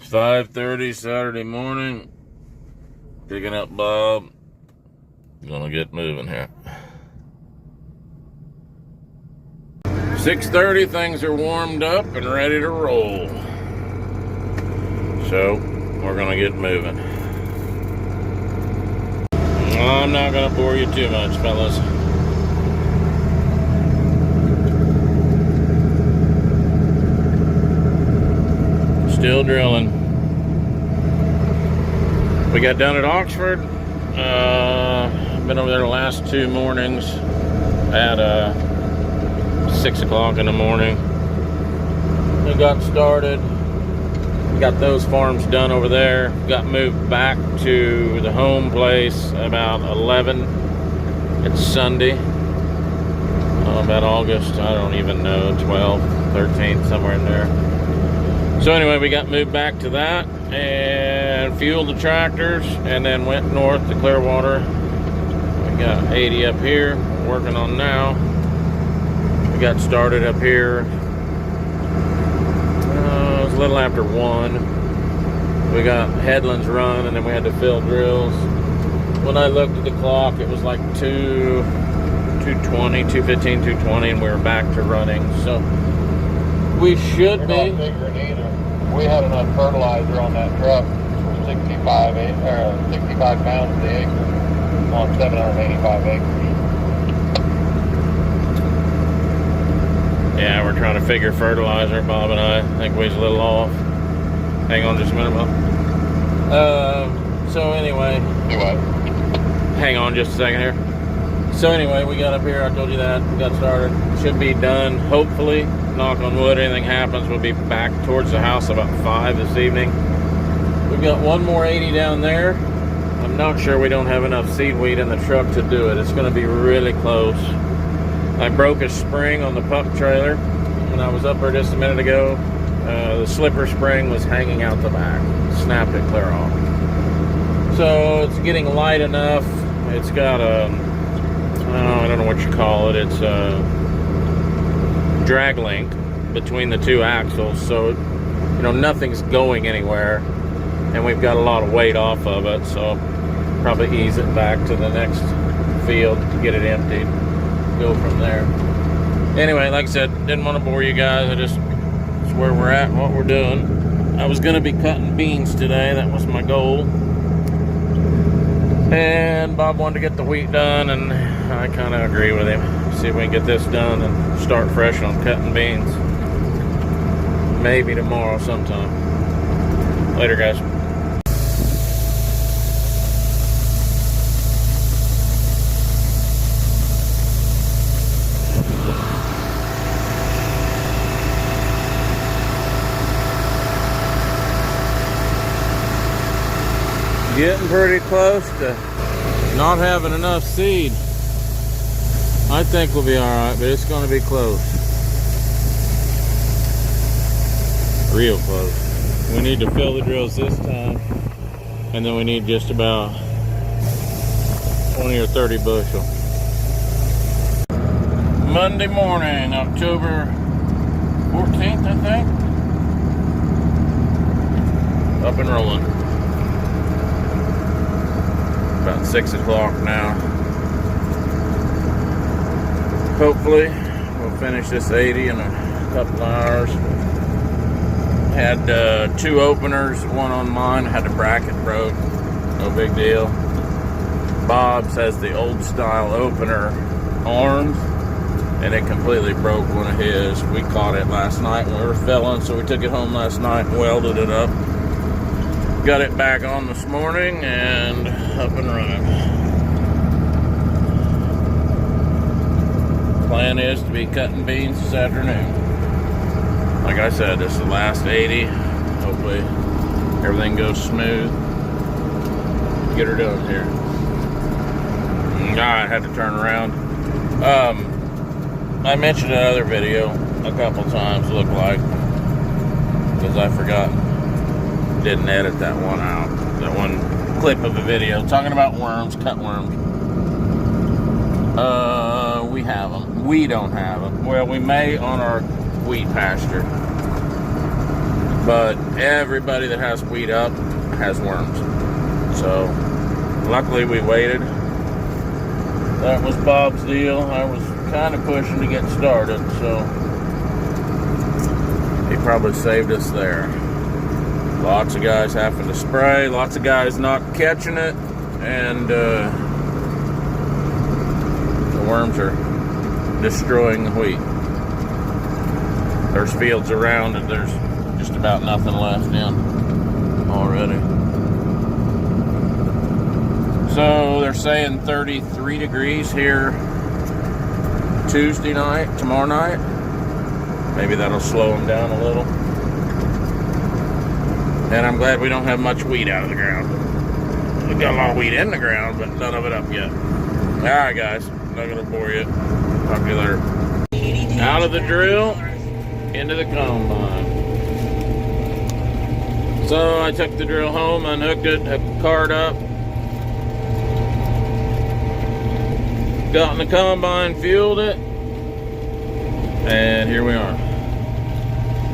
5:30 Saturday morning. Picking up Bob. Gonna get moving here. 6:30, things are warmed up and ready to roll. So, we're gonna get moving. I'm not gonna bore you too much, fellas. Still drilling. We got done at Oxford. Been over there the last 2 mornings at 6 o'clock in the morning. We got started. We got those farms done over there. Got moved back to the home place about 11. It's Sunday. About August, I don't even know, 12th, 13th, somewhere in there. So anyway, we got moved back to that and fueled the tractors and then went north to Clearwater. We got 80 up here, working on now. We got started up here. It was a little after 1. We got headlands run and then we had to fill drills. When I looked at the clock, it was like 2:20, 2:15, 2:20, and we were back to running. So we should be. We had enough fertilizer on that truck for 65 pounds the acre on 785 acres. Yeah, we're trying to figure fertilizer, Bob and I. I think we're a little off. Hang on just a minute, Bob. So anyway. Do what? Hang on just a second here. So anyway, we got up here, I told you that. We got started. Should be done, hopefully. Knock on wood, anything happens, we'll be back towards the house about 5 this evening. We've got one more 80 down there. I'm not sure we don't have enough seed weed in the truck to do it. It's going to be really close. I broke a spring on the pup trailer when I was up there just a minute ago. The slipper spring was hanging out the back. Snapped it clear off. So it's getting light enough. It's got a, I don't know what you call it. It's a drag link between the 2 axles, so nothing's going anywhere, and we've got a lot of weight off of it, so probably ease it back to the next field to get it emptied, go from there. Anyway, like I said, didn't want to bore you guys. It's where we're at and what we're doing. I was going to be cutting beans today. That was my goal, and Bob wanted to get the wheat done, and I kind of agree with him. See if we can get this done and start fresh on cutting beans. Maybe tomorrow sometime. Later, guys. Getting pretty close to not having enough seed. I think we'll be alright, but it's going to be close. Real close. We need to fill the drills this time, and then we need just about 20 or 30 bushel. Monday morning, October 14th, I think. Up and rolling. About 6 o'clock now. Hopefully, we'll finish this 80 in a couple of hours. Had 2 openers, one on mine, had the bracket broke, no big deal. Bob's has the old style opener arms, and it completely broke one of his. We caught it last night when we were filling, so we took it home last night and welded it up. Got it back on this morning and up and running. Plan is to be cutting beans this afternoon. Like I said, this is the last 80. Hopefully everything goes smooth. Get her done here. I had to turn around. I mentioned in another video a couple times, looked like, because I forgot. Didn't edit that one out. That one clip of the video talking about worms, cutworms. We have them. We don't have them. Well, we may on our wheat pasture. but everybody that has wheat up has worms. So luckily we waited. That was Bob's deal. I was kind of pushing to get started, so he probably saved us there. Lots of guys having to spray, lots of guys not catching it, and the worms are destroying the wheat. There's fields around and there's just about nothing left in already. So they're saying 33 degrees here Tuesday night, tomorrow night. Maybe that'll slow them down a little. And I'm glad we don't have much wheat out of the ground. We've got a lot of wheat in the ground, but none of it up yet. Alright guys, I'm not gonna bore you. Talk to you later. Out of the drill, into the combine. So I took the drill home, unhooked it, hooked the cart up. Got in the combine, fueled it, and here we are.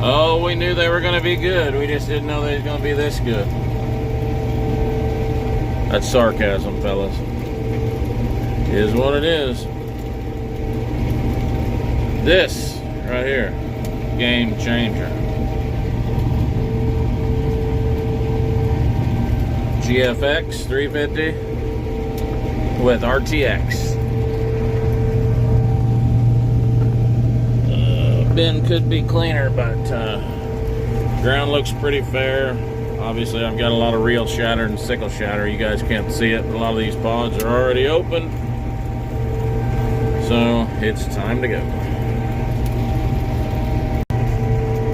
Oh, we knew they were going to be good. We just didn't know they were going to be this good. That's sarcasm, fellas. Is what it is. This right here, game changer. GFX 350 with RTX. Bin could be cleaner, but ground looks pretty fair. Obviously I've got a lot of reel shatter and sickle shatter. You guys can't see it, but a lot of these pods are already open, so it's time to go.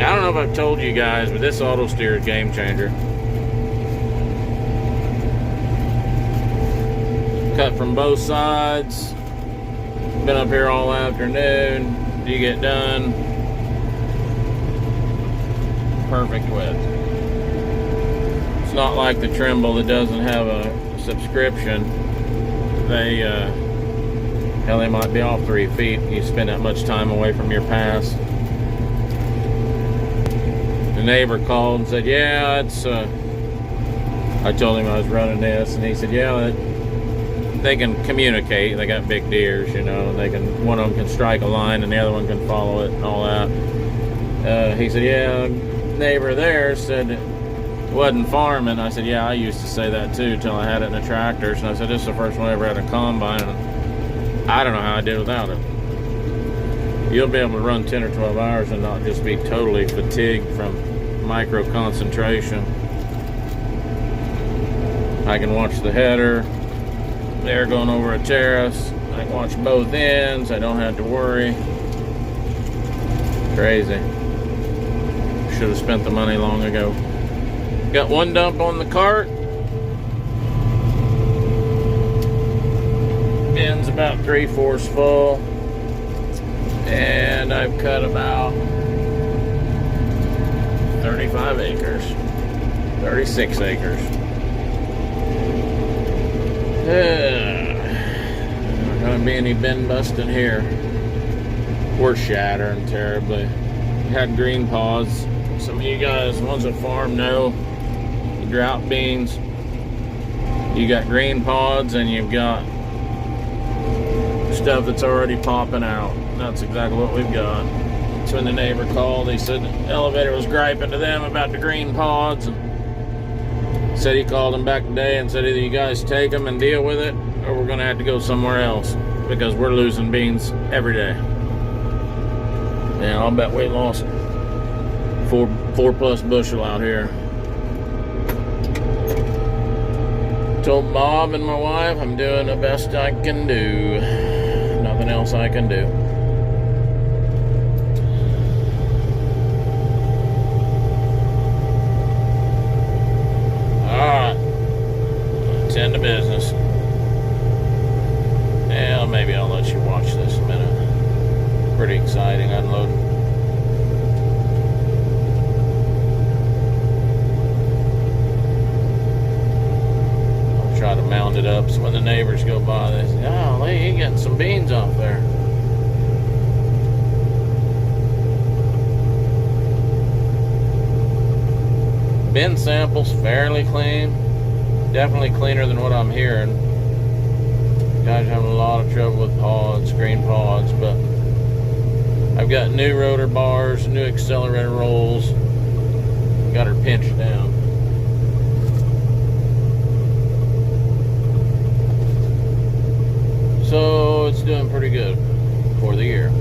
I don't know if I've told you guys, but this auto steer is game changer. Cut from both sides. Been up here all afternoon. You get done. Perfect width. It's not like the Trimble that doesn't have a subscription. They hell, they might be off 3 feet. You spend that much time away from your pass. The neighbor called and said, yeah, it's I told him I was running this, and he said, yeah, they can communicate. They got big deers, you know. They can, one of them can strike a line and the other one can follow it and all that. He said, yeah, neighbor there said it wasn't farming. I said, yeah, I used to say that too till I had it in a tractor. So I said, this is the first one I ever had a combine, and I don't know how I did without it. You'll be able to run 10 or 12 hours and not just be totally fatigued from micro concentration. I can watch the header. They're going over a terrace. I can watch both ends. I don't have to worry. Crazy. Should have spent the money long ago. Got one dump on the cart. Bin's about 3/4 full. And I've cut about 35 acres. 36 acres. Not gonna be any bin busting here. We're shattering terribly. Had green pods. Some of you guys, the ones that farm, know the drought beans. You got green pods and you've got stuff that's already popping out. That's exactly what we've got. So when the neighbor called, he said the elevator was griping to them about the green pods. And said he called them back today and said either you guys take them and deal with it, or we're gonna have to go somewhere else because we're losing beans every day. Yeah, I'll bet we lost four plus bushel out here. Told Bob and my wife I'm doing the best I can do. Nothing else I can do. Tend to business. Yeah, maybe I'll let you watch this a minute. Pretty exciting unloading. I'll try to mount it up so when the neighbors go by, they say, oh, Lee, you getting some beans off there. Bin samples fairly clean. Definitely cleaner than what I'm hearing. Guys having a lot of trouble with pods, green pods, but I've got new rotor bars, new accelerator rolls. Got her pinched down. So it's doing pretty good for the year.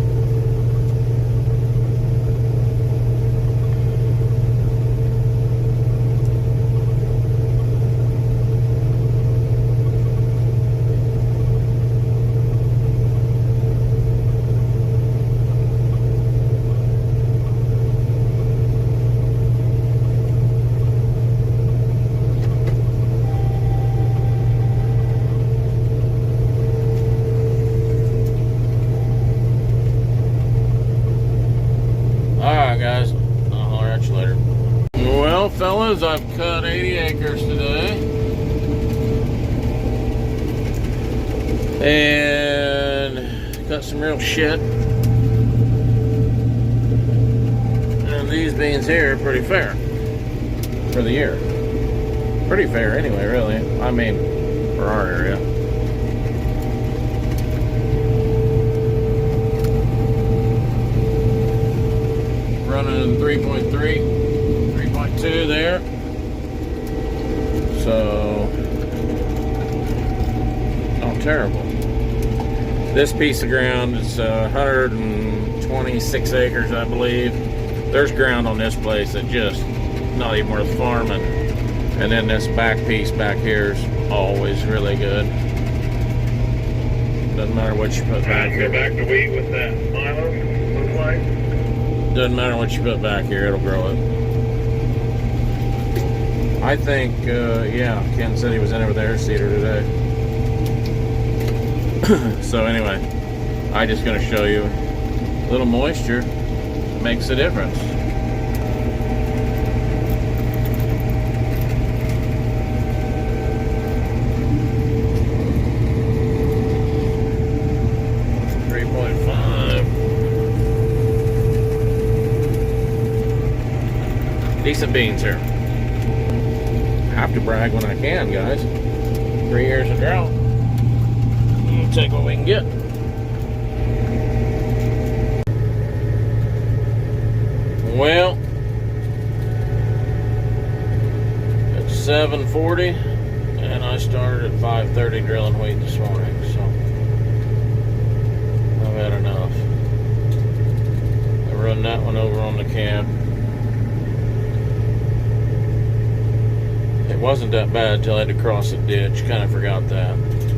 Guys, I'll holler at you later. Well, fellas, I've cut 80 acres today. And cut some real shit. And these beans here are pretty fair for the year. Pretty fair anyway, really. I mean, for our area. Running 3.3, 3.2 there. So, not terrible. This piece of ground is 126 acres, I believe. There's ground on this place that just not even worth farming. And then this back piece back here is always really good. Doesn't matter what you put back here. Back to wheat with that Milo, looks like. Doesn't matter what you put back here, it'll grow it. I think, yeah, Ken said he was in over there seeder today. So anyway, I just gonna show you a little moisture makes a difference. Decent beans here. Have to brag when I can, guys. 3 years of drought. We'll take what we can get. Well, it's 7:40, and I started at 5:30 drilling wheat this morning, so I've had enough. I run that one over on the camp. It wasn't that bad until I had to cross a ditch. Kind of forgot that.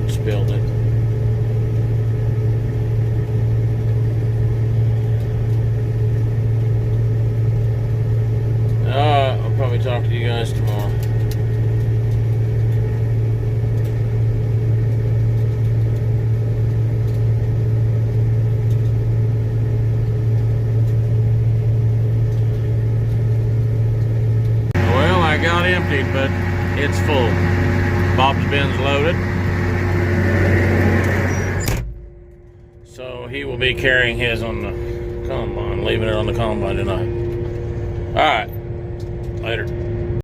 Spilled it. I'll probably talk to you guys tomorrow. Well, I got emptied, but it's full. Bob's bin's loaded. So he will be carrying his on the combine, leaving it on the combine tonight. Alright. Later.